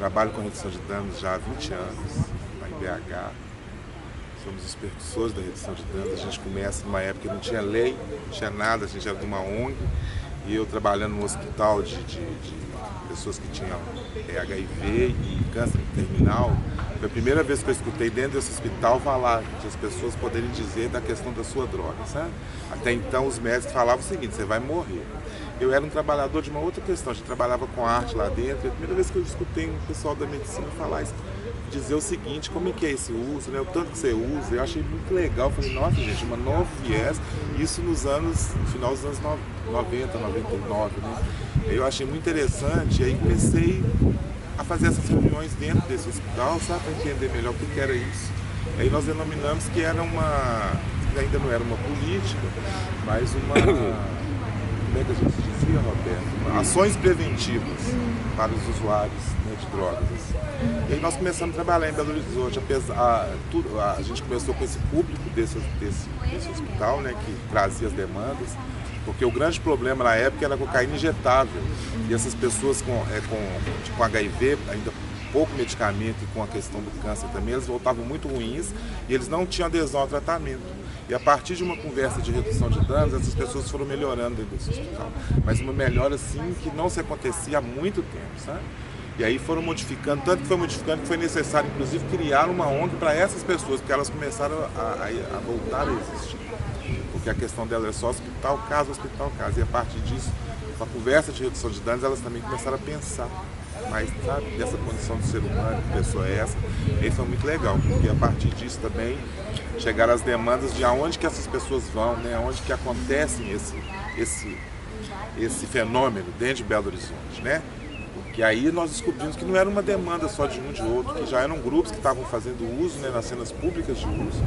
trabalho com redução de danos já há 20 anos, lá em BH. Somos os percussores da redução de danos. A gente começa numa época que não tinha lei, não tinha nada, a gente era de uma ONG. E eu trabalhando no hospital de pessoas que tinham HIV e câncer terminal. Foi a primeira vez que eu escutei dentro desse hospital falar de as pessoas poderem dizer da questão da sua droga, sabe? Até então os médicos falavam o seguinte: você vai morrer. Eu era um trabalhador de uma outra questão, a gente trabalhava com arte lá dentro. E a primeira vez que eu escutei um pessoal da medicina falar isso, dizer o seguinte: como é que é esse uso, né? O tanto que você usa, eu achei muito legal. Eu falei, nossa gente, uma nova viés, isso no final dos anos 90, 99, né? Eu achei muito interessante, e aí comecei a fazer essas reuniões dentro desse hospital, sabe, para entender melhor o que era isso. Aí nós denominamos que era ainda não era uma política, mas como é que a gente dizia, Roberto? Ações preventivas para os usuários, né, de drogas. E aí nós começamos a trabalhar em Belo Horizonte. A gente começou com esse público desse hospital, né, que trazia as demandas, porque o grande problema na época era a cocaína injetável. E essas pessoas com HIV, ainda pouco medicamento e com a questão do câncer também, eles voltavam muito ruins e eles não tinham adesão ao tratamento. E a partir de uma conversa de redução de danos, essas pessoas foram melhorando dentro desse hospital. Mas uma melhora assim que não se acontecia há muito tempo, sabe? E aí foram modificando, tanto que foi modificando que foi necessário, inclusive, criar uma ONG para essas pessoas, porque elas começaram a voltar a existir. Porque a questão dela é só hospital, casa. E a partir disso, com a conversa de redução de danos, elas também começaram a pensar mais, sabe, dessa condição de ser humano, que pessoa é essa. E isso foi muito legal, porque a partir disso também chegaram as demandas de aonde que essas pessoas vão, né, aonde que acontece esse fenômeno dentro de Belo Horizonte, né? Porque aí nós descobrimos que não era uma demanda só de um de outro, que já eram grupos que estavam fazendo uso, né, nas cenas públicas de uso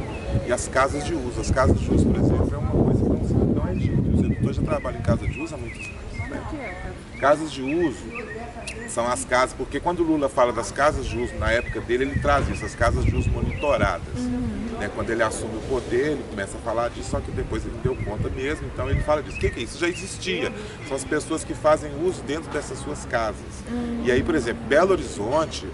e as casas de uso. As casas de uso, por exemplo, é uma coisa que não é dita. O sedutor já trabalha em casa de uso há muitos anos, né? Casas de uso são as casas, porque quando o Lula fala das casas de uso, na época dele, ele traz isso, as casas de uso monitoradas. Né? Quando ele assume o poder, ele começa a falar disso, só que depois ele deu conta mesmo, então ele fala disso. O que é isso? Isso já existia. São as pessoas que fazem uso dentro dessas suas casas. E aí, por exemplo, Belo Horizonte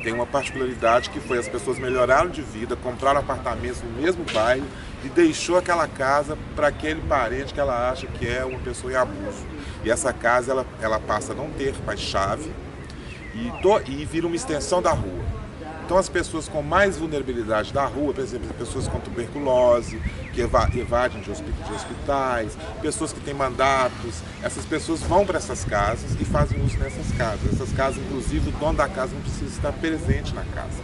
tem uma particularidade que foi: as pessoas melhoraram de vida, compraram apartamentos no mesmo bairro e deixou aquela casa para aquele parente que ela acha que é uma pessoa em abuso. E essa casa ela passa a não ter mais chave e vira uma extensão da rua. Então as pessoas com mais vulnerabilidade da rua, por exemplo, pessoas com tuberculose, que evadem de hospitais, pessoas que têm mandatos, essas pessoas vão para essas casas e fazem uso nessas casas. Essas casas, inclusive, o dono da casa não precisa estar presente na casa.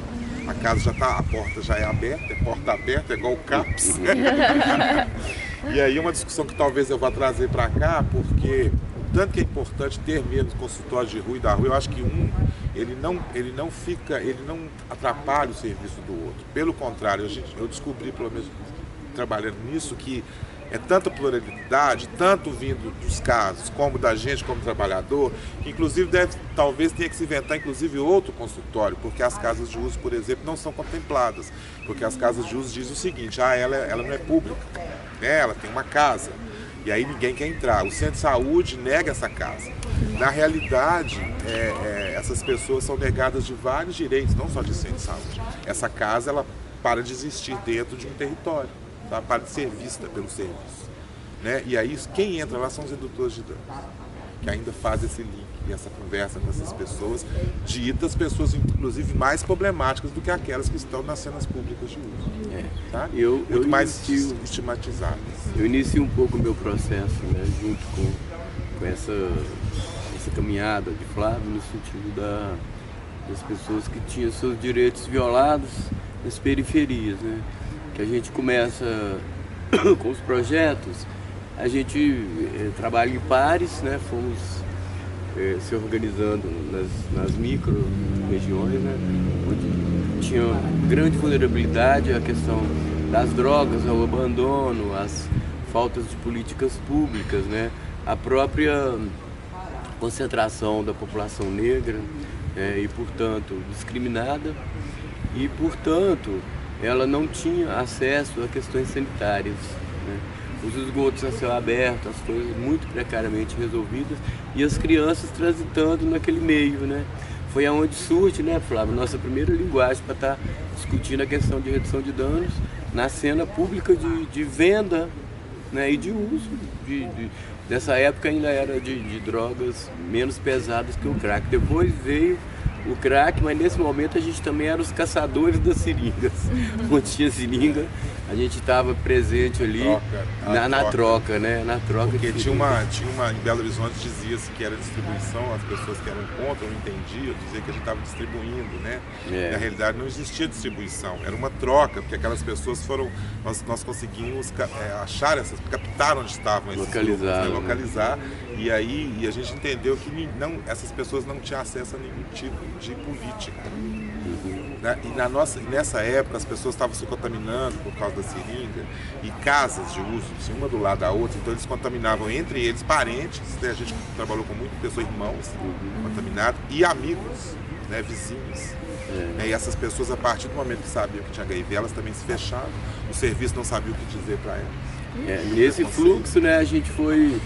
A casa já está, a porta já é aberta, porta aberta, é igual o CAPS. E aí uma discussão que talvez eu vá trazer para cá, porque o tanto que é importante ter mesmo consultório de rua e da rua, eu acho que ele não atrapalha o serviço do outro. Pelo contrário, eu descobri, pelo menos trabalhando nisso, que é tanta pluralidade, tanto vindo dos casos, como da gente como trabalhador, que inclusive talvez tenha que se inventar inclusive outro consultório, porque as casas de uso, por exemplo, não são contempladas, porque as casas de uso dizem o seguinte: ela não é pública, né? Ela tem uma casa, e aí ninguém quer entrar, o centro de saúde nega essa casa. Na realidade, essas pessoas são negadas de vários direitos, não só de centro de saúde. Essa casa, ela para de existir dentro de um território, tá? Para de ser vista pelo serviço, né? E aí quem entra lá são os redutores de danos, que ainda faz esse link e essa conversa com essas pessoas, ditas pessoas inclusive mais problemáticas do que aquelas que estão nas cenas públicas de uso. Tá? Muito mais estigmatizadas. Eu inicio um pouco o meu processo, né, junto com essa caminhada de Flávio, no sentido das pessoas que tinham seus direitos violados nas periferias, né? Que a gente começa com os projetos, a gente trabalha em pares, né? Fomos se organizando nas micro-regiões, né? Onde tinha grande vulnerabilidade a questão das drogas, ao abandono, as faltas de políticas públicas, né? A própria concentração da população negra e, portanto, discriminada e, portanto, ela não tinha acesso a questões sanitárias, né? Os esgotos a céu aberto, as coisas muito precariamente resolvidas e as crianças transitando naquele meio, né? foi aonde surge, né, Flávio, nossa primeira linguagem para estar discutindo a questão de redução de danos na cena pública de venda, né, e de uso. Nessa época ainda era de drogas menos pesadas que o crack. Depois veio o crack, mas nesse momento a gente também era os caçadores das seringas. Onde tinha seringa, a gente estava presente ali na troca, né? Na troca. Porque tinha uma em Belo Horizonte dizia-se que era distribuição, as pessoas que eram contra não entendiam, diziam que a gente estava distribuindo, né? Na realidade não existia distribuição, era uma troca, porque aquelas pessoas foram, nós conseguimos achar essas, captar onde estavam esses grupos, né? Localizar, e aí a gente entendeu que essas pessoas não tinham acesso a nenhum tipo de política. Né? E nessa época as pessoas estavam se contaminando por causa da seringa, e casas de uso, assim, uma do lado da outra, então eles contaminavam entre eles, parentes, né? A gente trabalhou com muitas pessoas, irmãos contaminados, e amigos, né? Vizinhos. Né? E essas pessoas, a partir do momento que sabiam que tinha HIV, elas também se fechavam, o serviço não sabia o que dizer para elas. Nesse fluxo, né, a gente foi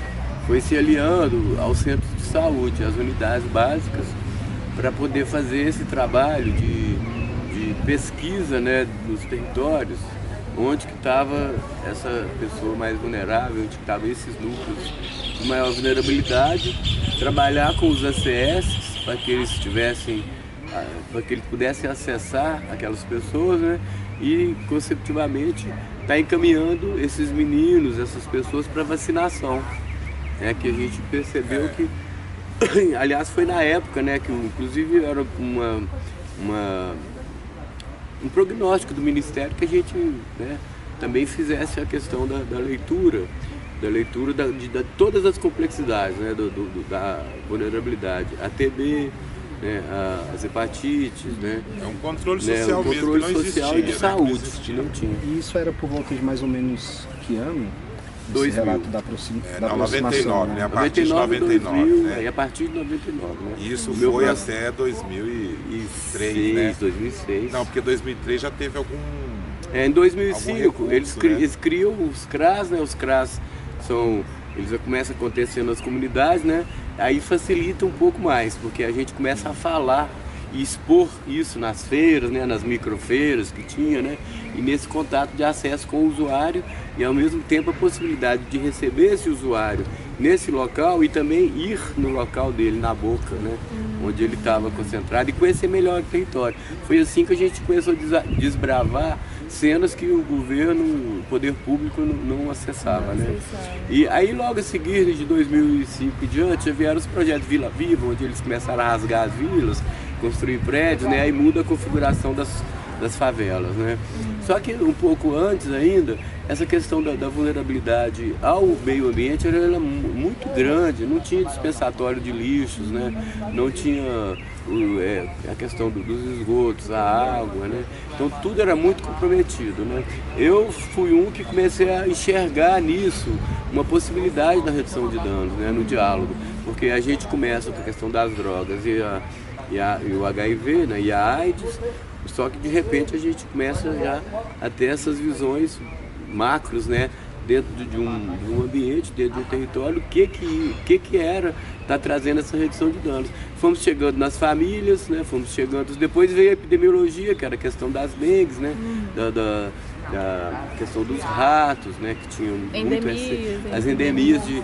se aliando aos centros de saúde, às unidades básicas, para poder fazer esse trabalho de pesquisa, né, nos territórios, onde que estava essa pessoa mais vulnerável, onde estavam esses núcleos de maior vulnerabilidade, trabalhar com os ACS para que eles para que eles pudessem acessar aquelas pessoas, né, e conceptivamente estar encaminhando esses meninos, essas pessoas para vacinação, né, que a gente percebeu que, aliás, foi na época, né, que inclusive era um prognóstico do Ministério que a gente, né, também fizesse a questão da leitura de todas as complexidades, né, da vulnerabilidade, a TB, né, as hepatites, né, é um controle social, um controle social e de saúde que não tinha. E isso era por volta de mais ou menos que ano? 2000. Relato da aproximação, 99, né? A partir 99, de 99, 2000, né? E a partir de 99, né? Isso foi até 2003, né? 2006. Não, porque 2003 já teve algum... Em 2005, recurso, eles criam os CRAS, né? Os CRAS eles já começam a acontecer nas comunidades, né? Aí facilita um pouco mais, porque a gente começa a falar e expor isso nas feiras, né, nas microfeiras que tinha, né, e nesse contato de acesso com o usuário e ao mesmo tempo a possibilidade de receber esse usuário nesse local e também ir no local dele, na boca, né, onde ele estava concentrado e conhecer melhor o território. Foi assim que a gente começou a desbravar cenas que o governo, o poder público não acessava, né? E aí logo a seguir, de 2005 e diante, já vieram os projetos Vila Viva, onde eles começaram a rasgar as vilas, construir prédios, né? Aí muda a configuração das favelas, né? Só que um pouco antes ainda, essa questão da vulnerabilidade ao meio ambiente era muito grande, não tinha dispensatório de lixos, né? Não tinha a questão dos esgotos, a água, né? Então tudo era muito comprometido, né? Eu fui um que comecei a enxergar nisso uma possibilidade da redução de danos, né? No diálogo, porque a gente começa com a questão das drogas e o HIV, né? E a AIDS, só que de repente a gente começa já a ter essas visões macros, né? Dentro de um ambiente, dentro de um território, o que era estar trazendo essa redução de danos. Fomos chegando nas famílias, né? Fomos chegando, depois veio a epidemiologia, que era a questão das dengues, né? Da questão dos ratos, né? Que tinham as endemias de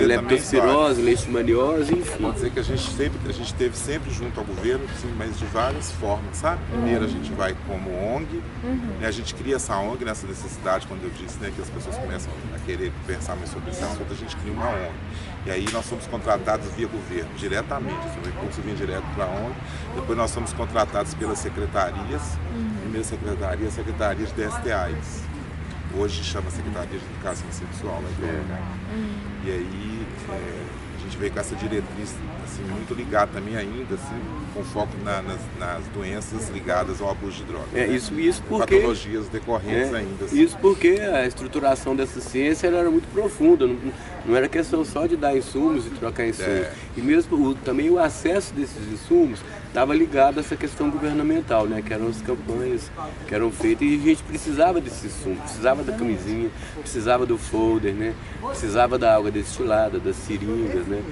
leptospirose, leishmaniose, enfim. Pode dizer que a gente esteve sempre junto ao governo, sim, mas de várias formas, sabe? Primeiro a gente vai como ONG, né? A gente cria essa ONG nessa necessidade, quando eu disse, né, que as pessoas começam a querer conversar mais sobre esse assunto, a gente cria uma ONG. E aí nós somos contratados via governo, diretamente, o recurso vinha direto para a ONG, depois nós somos contratados pelas secretarias, primeira secretaria, a Secretaria de DST/AIDS. Hoje chama Secretaria de Educação Sexual, né? E aí a gente veio com essa diretriz assim, muito ligada também ainda, assim, com foco nas doenças ligadas ao abuso de drogas. Isso porque... Patologias decorrentes ainda. Assim. Isso porque a estruturação dessa ciência era muito profunda, não era questão só de dar insumos e trocar insumos. E mesmo também o acesso desses insumos estava ligado a essa questão governamental, né? Que eram as campanhas que eram feitas e a gente precisava desses insumos, precisava da camisinha, precisava do folder, né? Precisava da água destilada, das seringas, né?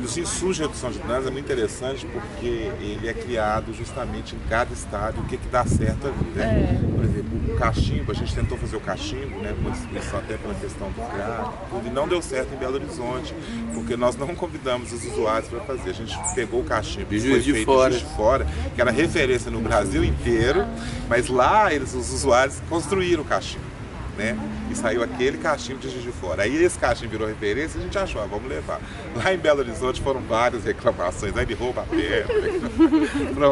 Os insumos de redução de danos é muito interessante porque ele é criado justamente em cada estado o que dá certo ali, né? Por exemplo, o cachimbo, a gente tentou fazer o cachimbo, né, uma distribuição até pela questão do crack, tudo, e não deu certo em Belo Horizonte, porque nós não convidamos os usuários para fazer. A gente pegou o cachimbo que foi feito de Juiz de Fora, que era referência no Brasil inteiro, mas lá os usuários construíram o cachimbo, né? E saiu aquele cachimbo de Juiz de Fora. Aí esse cachimbo virou referência e a gente achou, vamos levar. Lá em Belo Horizonte foram várias reclamações, aí ele rouba a pedra,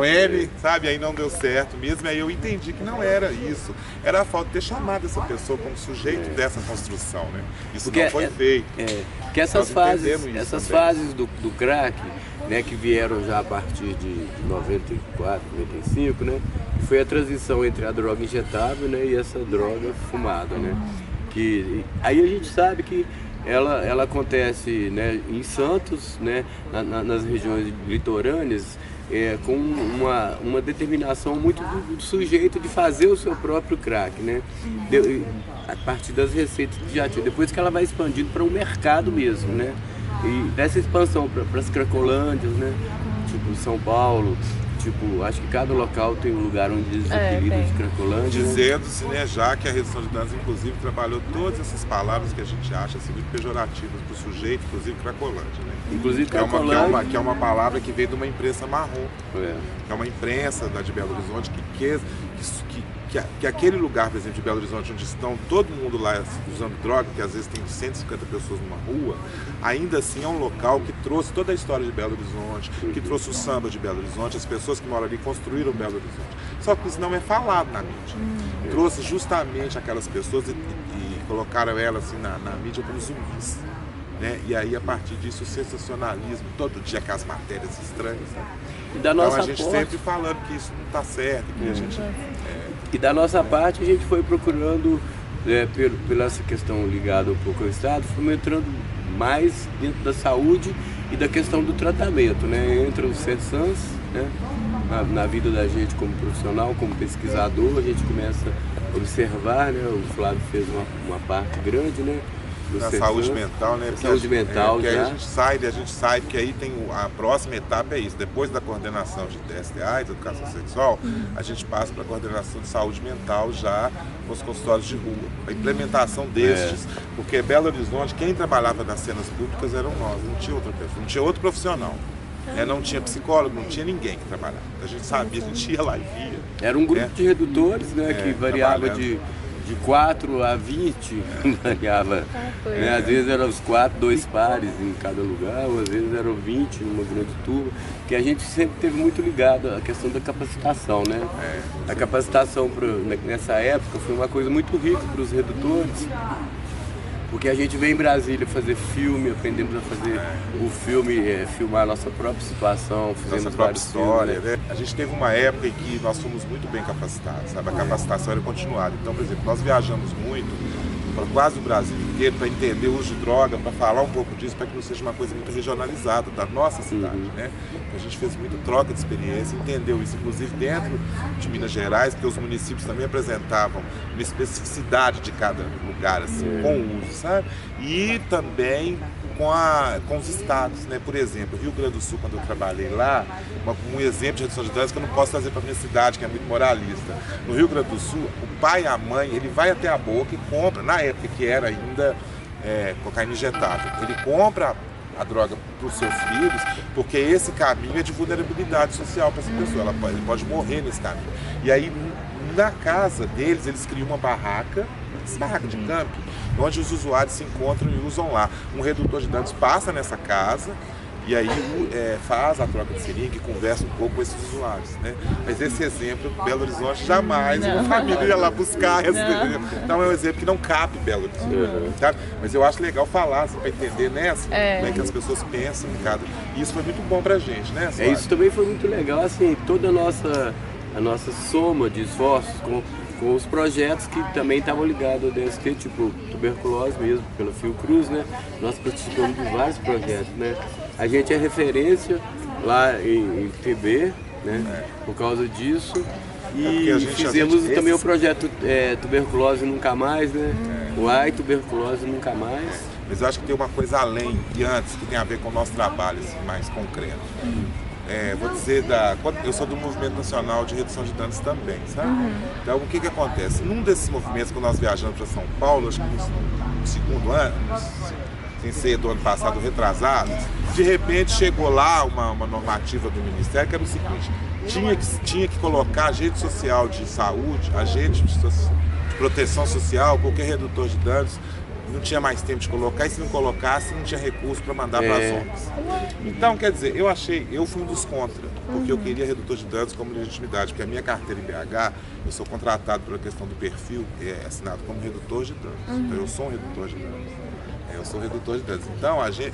ele, sabe? Aí não deu certo mesmo, aí eu entendi que não era isso. Era a falta de ter chamado essa pessoa como sujeito dessa construção, né? Isso porque não foi feito. Que essas fases do crack, né, que vieram já a partir de 94, 95, né? Foi a transição entre a droga injetável, né, e essa droga fumada, né? Que aí a gente sabe que ela acontece, né, em Santos, né, nas regiões litorâneas, com uma determinação muito do sujeito de fazer o seu próprio crack, né? A partir das receitas que já tinha, depois que ela vai expandindo para o mercado mesmo, né? E dessa expansão para as cracolândias, né? Tipo São Paulo, tipo, acho que cada local tem um lugar onde eles utilizam de cracolândia. Dizendo-se, né, já que a redução de danos, inclusive, trabalhou todas essas palavras que a gente acha assim, muito pejorativas para o sujeito, inclusive cracolândia, né? Inclusive cracolândia. Que é uma palavra que veio de uma imprensa marrom. Que é uma imprensa de Belo Horizonte que aquele lugar, por exemplo, de Belo Horizonte, onde estão todo mundo lá usando droga, que às vezes tem 150 pessoas numa rua, ainda assim é um local que trouxe toda a história de Belo Horizonte, que trouxe o samba de Belo Horizonte, as pessoas que moram ali construíram Belo Horizonte. Só que isso não é falado na mídia. Trouxe justamente aquelas pessoas e colocaram elas assim, na mídia como zumbis. Né? E aí, a partir disso, o sensacionalismo, todo dia com as matérias estranhas. Né? Então a gente sempre falando que isso não está certo, que a gente... E da nossa parte a gente foi procurando, pela essa questão ligada um pouco ao Estado, fomos entrando mais dentro da saúde e da questão do tratamento, né? Entra os CETSANs, né? Na vida da gente como profissional, como pesquisador, a gente começa a observar, né? O Flávio fez uma parte grande, né? Da saúde mental, né? Saúde mental, porque aí a gente sai, porque aí tem a próxima etapa é isso. Depois da coordenação de STIs, educação sexual, a gente passa para a coordenação de saúde mental já nos consultórios de rua. A implementação destes, porque Belo Horizonte, quem trabalhava nas cenas públicas eram nós, não tinha outra pessoa, não tinha outro profissional. Não tinha psicólogo, não tinha ninguém que trabalhava. A gente sabia, a gente ia lá e via. Era um grupo de redutores, né, que variava de 4 a 20, variava. Né? Às vezes eram os 4, 2 pares em cada lugar, ou às vezes eram 20 numa grande turma, que a gente sempre teve muito ligado à questão da capacitação, né? A capacitação nessa época foi uma coisa muito rica para os redutores, porque a gente veio em Brasília fazer filme, aprendemos a fazer o filme, filmar a nossa própria situação, fizemos nossa própria história, filmes, né? A gente teve uma época em que nós fomos muito bem capacitados, sabe? A capacitação era continuada. Então, por exemplo, nós viajamos muito para quase o Brasil inteiro para entender o uso de droga, para falar um pouco disso, para que não seja uma coisa muito regionalizada da nossa cidade, né? A gente fez muita troca de experiência, entendeu isso, inclusive dentro de Minas Gerais, porque os municípios também apresentavam uma especificidade de cada lugar, assim, com o uso, sabe? E também com os estados, né? Por exemplo, Rio Grande do Sul, quando eu trabalhei lá, um exemplo de redução de danos que eu não posso trazer para a minha cidade, que é muito moralista. No Rio Grande do Sul, o pai e a mãe, ele vai até a boca e compra, na época que era ainda cocaína injetável, ele compra a droga para os seus filhos, porque esse caminho é de vulnerabilidade social para essa pessoa, ele pode morrer nesse caminho. E aí, na casa deles, eles criam uma barraca de camping, onde os usuários se encontram e usam lá. Um redutor de danos passa nessa casa e aí faz a troca de seringa e conversa um pouco com esses usuários, né? Mas esse exemplo, Belo Horizonte, jamais uma família ia lá buscar esse exemplo. Então é um exemplo que não cabe Belo Horizonte, sabe? Mas eu acho legal falar, assim, para entender, né? Assim, como é que as pessoas pensam em cada... E isso foi muito bom pra gente, né? Isso também foi muito legal, assim, toda a nossa soma de esforços com os projetos que também estavam ligados ao DST, tipo tuberculose mesmo, pela Fiocruz, né? Nós participamos de vários projetos, né? A gente é referência lá em TB, né? Por causa disso. E fizemos também o projeto Tuberculose Nunca Mais, né? Uai, tuberculose nunca mais. Mas eu acho que tem uma coisa além e antes, que tem a ver com o nosso trabalho assim, mais concreto. Vou dizer, eu sou do Movimento Nacional de Redução de Danos também, sabe? Então, o que acontece? Num desses movimentos, quando nós viajamos para São Paulo, acho que no segundo ano, sem ser do ano passado, retrasado, de repente chegou lá uma normativa do Ministério que era o seguinte: tinha que colocar agente social de saúde, agente de proteção social, qualquer redutor de danos, não tinha mais tempo de colocar, e se não colocasse, não tinha recurso para mandar para as ONGs. Então, quer dizer, eu fui um dos contra, porque eu queria redutor de danos como legitimidade, porque a minha carteira em BH, eu sou contratado pela questão do perfil, assinado como redutor de danos. Então, eu sou um redutor de danos. Eu sou redutor de danos.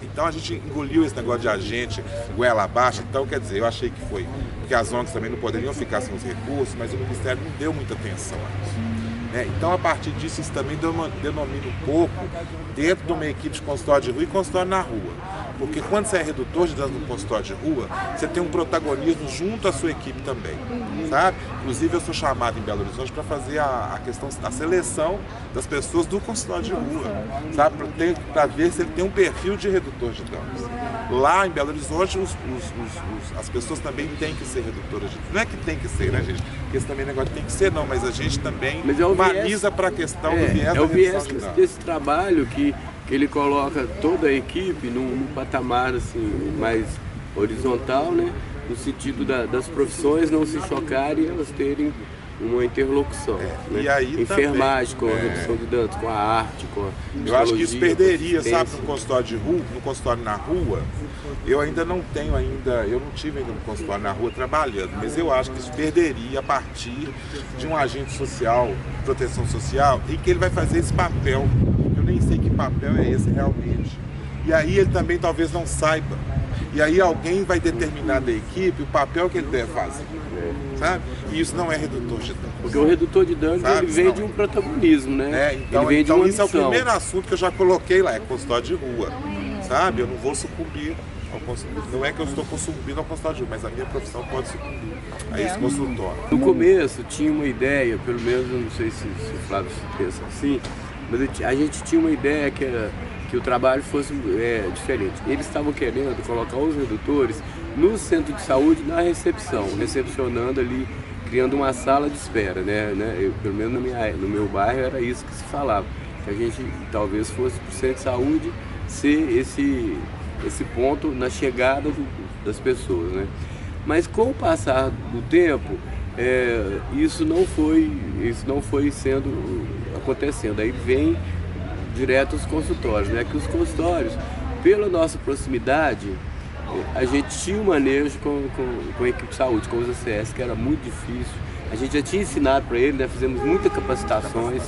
Então a gente engoliu esse negócio de agente, goela abaixo. Então, quer dizer, eu achei que foi, porque as ONGs também não poderiam ficar sem os recursos, mas o Ministério não deu muita atenção a isso. Então, a partir disso, isso também denomina um pouco dentro de uma equipe de consultório de rua e consultório na rua. Porque quando você é redutor de danos no consultório de rua, você tem um protagonismo junto à sua equipe também, sabe? Inclusive, eu sou chamado em Belo Horizonte para fazer a questão da seleção das pessoas do consultório de rua, sabe? Para ver se ele tem um perfil de redutor de danos. Lá em Belo Horizonte, as pessoas também têm que ser redutoras de danos. Não é que tem que ser, né, gente? Porque esse também negócio tem que ser, não, mas a gente também baliza para a questão do viés da redução de danos. Desse trabalho que ele coloca toda a equipe num patamar assim, mais horizontal, né? No sentido das profissões não se chocarem e elas terem uma interlocução. Né? E aí enfermagem também, com a redução de danos, com a arte, com a eu acho que isso perderia, sabe, no consultório de rua, no consultório na rua. Eu ainda não tenho eu não tive ainda no consultório na rua trabalhando, mas eu acho que isso perderia a partir de um agente social, proteção social, em que ele vai fazer esse papel. Eu nem sei que papel é esse realmente. E aí ele também talvez não saiba. E aí alguém vai determinar da equipe o papel que ele deve fazer, sabe? E isso não é redutor de danos. Porque o redutor de danos, ele vem de um protagonismo, né? Então isso é o primeiro assunto que eu já coloquei lá, é consultório de rua, sabe? Eu não vou sucumbir, não é que eu estou sucumbindo ao consultório de rua, mas a minha profissão pode sucumbir a esse consultório. No começo tinha uma ideia, pelo menos eu não sei se o Flávio pensa assim, mas a gente tinha uma ideia que o trabalho fosse diferente. Eles estavam querendo colocar os redutores no centro de saúde, na recepção, recepcionando ali, criando uma sala de espera, né? Pelo menos no meu bairro era isso que se falava, que a gente talvez fosse para o centro de saúde ser esse ponto na chegada das pessoas, né? Mas com o passar do tempo, isso não foi acontecendo. Aí vem direto os consultórios, né? Que os consultórios, pela nossa proximidade, a gente tinha um manejo com a equipe de saúde, com os ACS, que era muito difícil. A gente já tinha ensinado para ele, né? Fizemos muitas capacitações,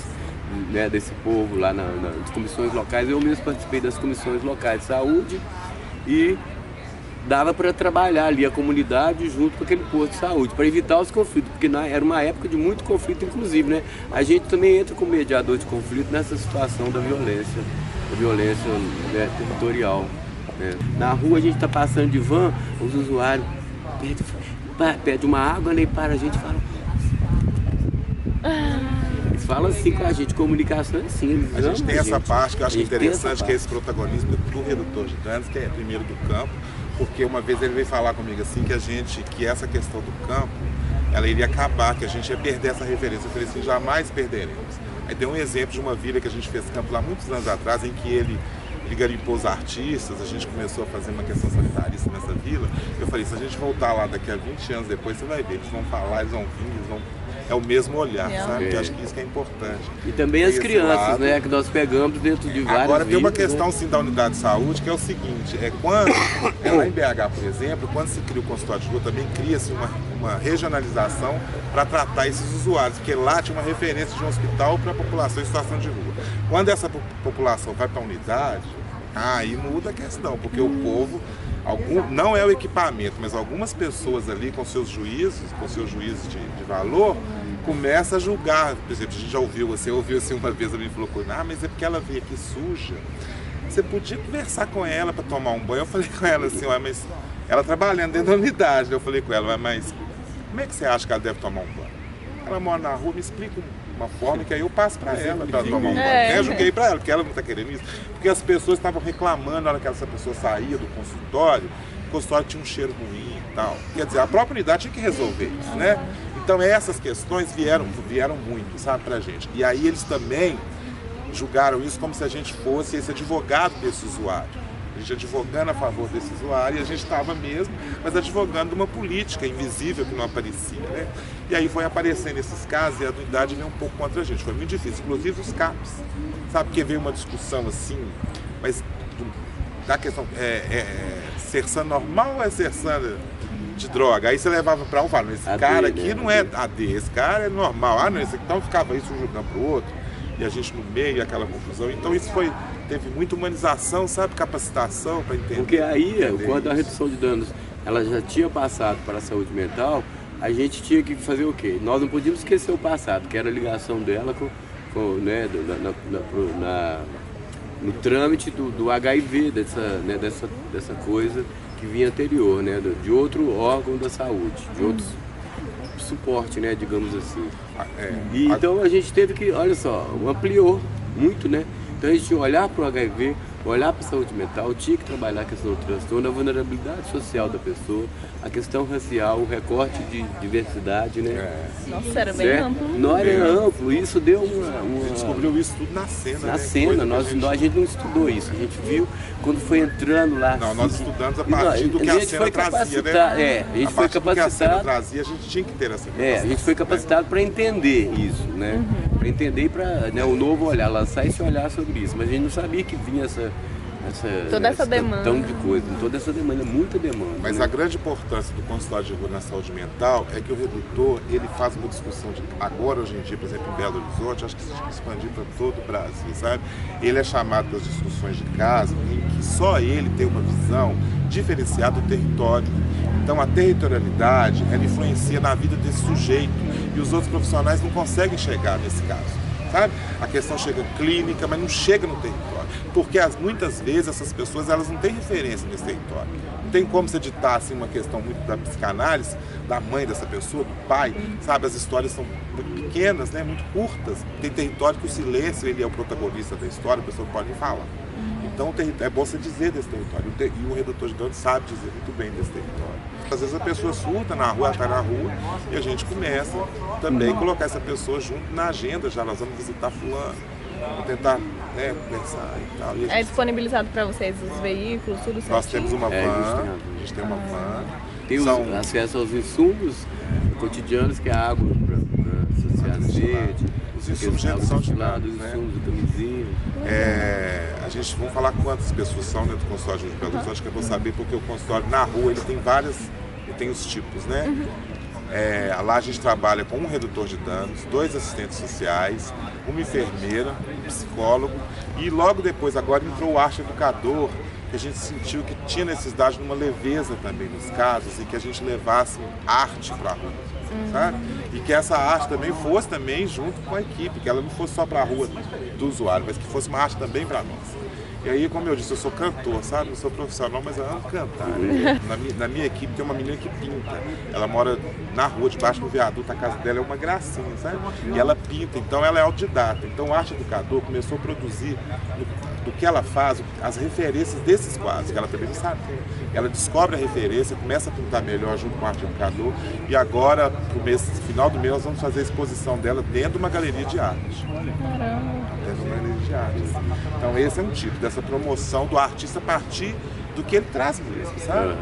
né, desse povo lá nas comissões locais. Eu mesmo participei das comissões locais de saúde e dava para trabalhar ali a comunidade junto com aquele posto de saúde, para evitar os conflitos, porque era uma época de muito conflito, inclusive, né? A gente também entra como mediador de conflito nessa situação da violência né, territorial. Né? Na rua a gente está passando de van, os usuários pedem uma água, né, e para a gente e falam... Eles falam assim com a gente, comunicação é assim. A gente tem essa parte que eu acho interessante, que é esse protagonismo do redutor de danos, que é primeiro do campo, porque uma vez ele veio falar comigo assim que essa questão do campo, ela iria acabar, que a gente ia perder essa referência. Eu falei assim, jamais perderemos. Aí deu um exemplo de uma vila que a gente fez campo lá muitos anos atrás, em que ele garimpou os artistas, a gente começou a fazer uma questão sanitarista nessa vila. Eu falei, se a gente voltar lá daqui a 20 anos depois, você vai ver, eles vão falar, eles vão vir, é o mesmo olhar, sabe? Eu acho que isso que é importante. E também as crianças, né, que nós pegamos dentro de várias Agora tem uma vilas, questão, né? sim, da unidade de saúde, que é o seguinte, quando, lá em BH, por exemplo, quando se cria o consultório de rua, também cria-se uma regionalização para tratar esses usuários, porque lá tinha uma referência de um hospital para a população em situação de rua. Quando essa população vai para a unidade, aí muda a questão, porque o povo, não é o equipamento, mas algumas pessoas ali com seus juízos de valor, começa a julgar. Por exemplo, a gente já ouviu, você ouviu assim uma vez, alguém falou, mas é porque ela veio aqui suja. Você podia conversar com ela para tomar um banho. Eu falei com ela assim, mas ela trabalhando dentro da unidade. Eu falei com ela, mas como é que você acha que ela deve tomar um banho? Ela mora na rua, me explica uma forma que aí eu passo para ela, para tomar um banho. Eu joguei para ela, porque ela não está querendo isso. Porque as pessoas estavam reclamando na hora que essa pessoa saía do consultório, o consultório tinha um cheiro ruim e tal. Quer dizer, a própria unidade tinha que resolver isso, né? Então essas questões vieram muito, sabe, pra gente. E aí eles também julgaram isso como se a gente fosse esse advogado desse usuário. A gente advogando a favor desse usuário, e a gente estava mesmo, mas advogando uma política invisível que não aparecia, né? E aí foi aparecendo esses casos e a unidade veio um pouco contra a gente. Foi muito difícil, inclusive os CAPs. Sabe, porque veio uma discussão assim, mas da questão, cerçando normal ou é cerçando de droga? Aí você levava para um e falava, esse cara aqui não é AD, esse cara é normal. Ah, não, esse aqui, então ficava isso julgando para o outro, e a gente no meio, aquela confusão. Então isso teve muita humanização, sabe, capacitação para entender. Porque aí, quando a redução de danos ela já tinha passado para a saúde mental, a gente tinha que fazer o quê? Nós não podíamos esquecer o passado, que era a ligação dela né, no trâmite do HIV, dessa coisa que vinha anterior, né, de outro órgão da saúde, de outro suporte, né, digamos assim. Então a gente teve que, olha só, ampliou muito, né? Então a gente tinha que olhar para o HIV, olhar para a saúde mental, tinha que trabalhar a questão do transtorno, a vulnerabilidade social da pessoa, a questão racial, o recorte de diversidade, né? Nossa, era bem amplo. Não era amplo, isso deu uma... A gente descobriu isso tudo na cena, na né? cena, a gente não estudou isso, a gente viu quando foi entrando lá. Não, nós estudamos a partir do que a cena trazia, né? A gente foi capacitado. A cena trazia, a gente tinha que ter essa a gente foi capacitado para entender isso, né? Para entender e para, né, o novo olhar, lançar esse olhar sobre isso, mas a gente não sabia que vinha toda essa demanda. Tão de coisa, toda essa demanda, muita demanda. Mas, né, a grande importância do consultório de rua na saúde mental é que o redutor, ele faz uma discussão agora, hoje em dia, por exemplo, em Belo Horizonte, acho que se expandir para todo o Brasil, sabe? Ele é chamado das discussões de caso em que só ele tem uma visão diferenciada do território. Então a territorialidade, ela influencia na vida desse sujeito e os outros profissionais não conseguem chegar nesse caso. Sabe? A questão chega clínica, mas não chega no território, porque muitas vezes essas pessoas elas não têm referência nesse território. Não tem como você ditar assim, uma questão muito da psicanálise, da mãe dessa pessoa, do pai, sabe? As histórias são muito pequenas, né? Muito curtas. Tem território que o silêncio ele é o protagonista da história, a pessoa não pode nem falar. Então é bom você dizer desse território, e o redutor de danos sabe dizer muito bem desse território. Às vezes a pessoa surta na rua, ela está na rua, e a gente começa também a colocar essa pessoa junto na agenda, já nós vamos visitar fulano, vamos tentar, né, conversar e tal. E é disponibilizado para vocês os veículos, tudo certinho? Nós temos uma van, a gente tem uma van. Tem acesso aos insumos cotidianos, que é a água para saciar a sede, os insumos de redução de danos, né? Insumos de camisinha. A gente, vamos falar quantas pessoas são dentro do consultório de Belo Horizonte, que eu vou saber, porque o consultório na rua ele tem ele tem os tipos, né? Lá a gente trabalha com um redutor de danos, 2 assistentes sociais, uma enfermeira, um psicólogo, e logo depois agora entrou o arte educador, que a gente sentiu que tinha necessidade de uma leveza também nos casos e que a gente levasse arte para a rua, sabe? E que essa arte também fosse também junto com a equipe, que ela não fosse só para a rua do usuário, mas que fosse uma arte também para nós. E aí, como eu disse, eu sou cantor, sabe? Não sou profissional, mas eu amo cantar. Né? Na minha equipe tem uma menina que pinta. Ela mora na rua, debaixo do viaduto, a casa dela é uma gracinha, sabe? E ela pinta, então ela é autodidata. Então o arte educador começou a produzir do que ela faz, as referências desses quadros, que ela também não sabe. Ela descobre a referência, começa a pintar melhor junto com o arte educador, e agora, no final do mês, nós vamos fazer a exposição dela dentro de uma galeria de arte. Dentro de uma galeria de arte. Então esse é um tipo dessa promoção do artista a partir do que ele traz mesmo, sabe?